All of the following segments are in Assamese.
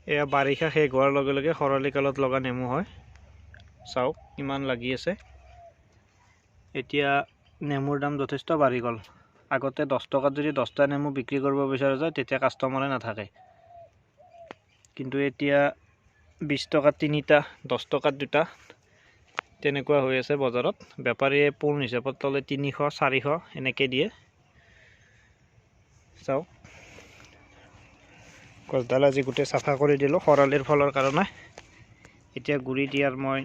এয়া বাৰিষা শেষ হোৱাৰ লগে লগে খৰালি কালত লগা নেমু হয়। চাওক ইমান লাগি আছে। এতিয়া নেমুৰ দাম যথেষ্ট বাঢ়ি গ'ল। আগতে 10 টকাত যদি 10টা নেমু বিক্ৰী কৰিব বিচৰা যায় তেতিয়া কাষ্টমাৰে নাথাকে, কিন্তু এতিয়া 20 টকাত 3টা, 10 টকাত 2টা তেনেকুৱা হৈ আছে বজাৰত। বেপাৰীয়ে পোণ হিচাপত ল'লে 300, 400 এনেকৈ দিয়ে। চাওক গছডাল আজি গোটেই চাফা কৰি দিলোঁ খৰালিৰ ফলৰ কাৰণে। এতিয়া গুড়ি দিয়াৰ মই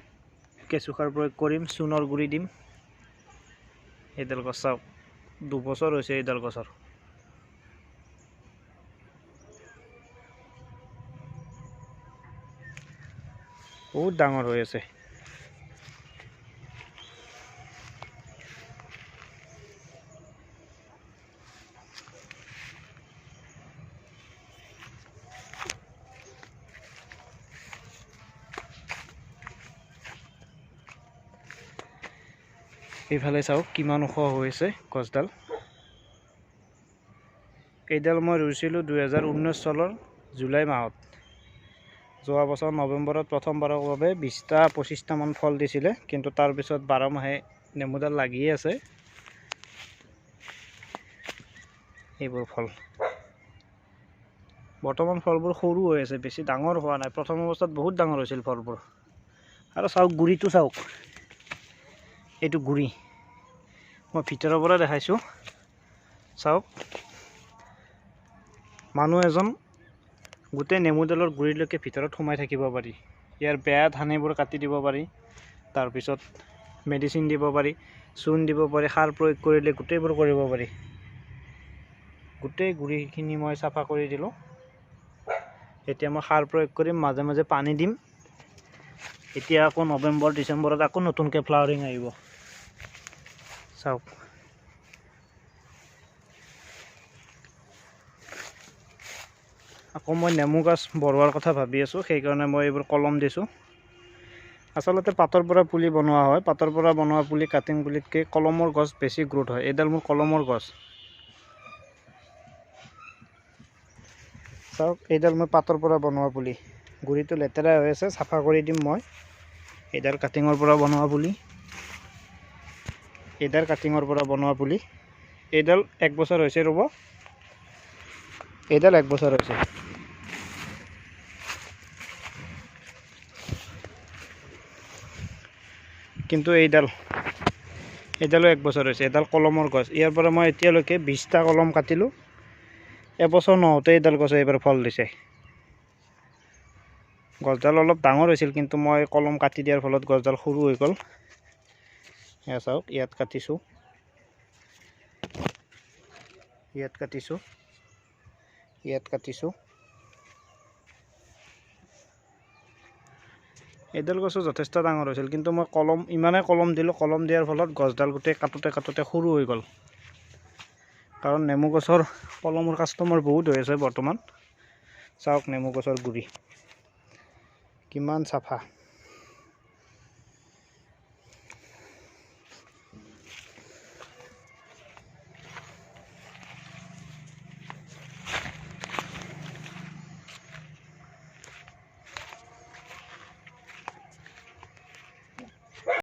কেঁচুসাৰ প্ৰয়োগ কৰিম, চূণৰ গুড়ি দিম। এইডাল গছ চাওক 2 বছৰ হৈছে এইডাল গছৰ। বহুত ডাঙৰ হৈ আছে। এইফালে চাওক কিমান ওখ হৈছে গছডাল। এইডাল মই ৰুইছিলোঁ 2019 চনৰ জুলাই মাহত। যোৱা বছৰ নৱেম্বৰত প্ৰথমবাৰৰ বাবে 20টা 25টা মান ফল দিছিলে, কিন্তু তাৰপিছত 12 মাহে নেমুডাল লাগিয়ে আছে। এইবোৰ ফল বৰ্তমান ফলবোৰ সৰু হৈ আছে, বেছি ডাঙৰ হোৱা নাই। প্ৰথম অৱস্থাত বহুত ডাঙৰ হৈছিল ফলবোৰ। আৰু চাওক গুড়িটো চাওক, এইটো গুড়ি মই ভিতৰৰ পৰা দেখাইছোঁ। চাওক মানুহ এজন গোটেই নেমুডালৰ গুড়িলৈকে ভিতৰত সোমাই থাকিব পাৰি। ইয়াৰ বেয়া ধানবোৰ কাটি দিব পাৰি, তাৰপিছত মেডিচিন দিব পাৰি, চূণ দিব পাৰি, সাৰ প্ৰয়োগ কৰিলে গোটেইবোৰ কৰিব পাৰি। গোটেই গুড়িখিনি মই চাফা কৰি দিলোঁ। এতিয়া মই সাৰ প্ৰয়োগ কৰিম, মাজে মাজে পানী দিম। এতিয়া আকৌ নৱেম্বৰ ডিচেম্বৰত আকৌ নতুনকৈ ফ্লাৱাৰিং আহিব। চাওক আকৌ মই নেমু গছ বঢ়োৱাৰ কথা ভাবি আছোঁ, সেইকাৰণে মই এইবোৰ কলম দিছোঁ। আচলতে পাতৰ পৰা পুলি বনোৱা হয়। পাতৰ পৰা বনোৱা পুলি কাটিং পুলিতকৈ কলমৰ গছ বেছি গ্ৰোথ হয়। এইডাল মোৰ কলমৰ গছ। চাওক এইডাল মই পাতৰ পৰা বনোৱা পুলি। গুড়িটো লেতেৰা হৈ আছে, চাফা কৰি দিম মই। এইডাল কাটিঙৰ পৰা বনোৱা পুলি। এইডাল কাটিঙৰ পৰা বনোৱা পুলি। এইডাল 1 বছৰ হৈছে ৰ'ব। এইডাল 1 বছৰ হৈছে। কিন্তু এইডালো 1 বছৰ হৈছে। এইডাল কলমৰ গছ। ইয়াৰ পৰা মই এতিয়ালৈকে 20টা কলম কাটিলোঁ। এবছৰ নহওঁতে এইডাল গছে এইবাৰ ফল দিছে। গছডাল অলপ ডাঙৰ হৈছিল, কিন্তু মই কলম কাটি দিয়াৰ ফলত গছডাল সৰু হৈ গ'ল। এয়া চাওক, ইয়াত কাটিছোঁ, ইয়াত কাটিছোঁ, ইয়াত কাটিছোঁ। এইডাল গছো যথেষ্ট ডাঙৰ হৈছিল, কিন্তু মই ইমানেই কলম দিলোঁ, কলম দিয়াৰ ফলত গছডাল গোটেই কাটোতে কাটোতে সৰু হৈ গ'ল। কাৰণ নেমু গছৰ কলমৰ কাষ্টমাৰ বহুত হৈ আছে বৰ্তমান। চাওক নেমু গছৰ গুড়ি কিমান চাফা।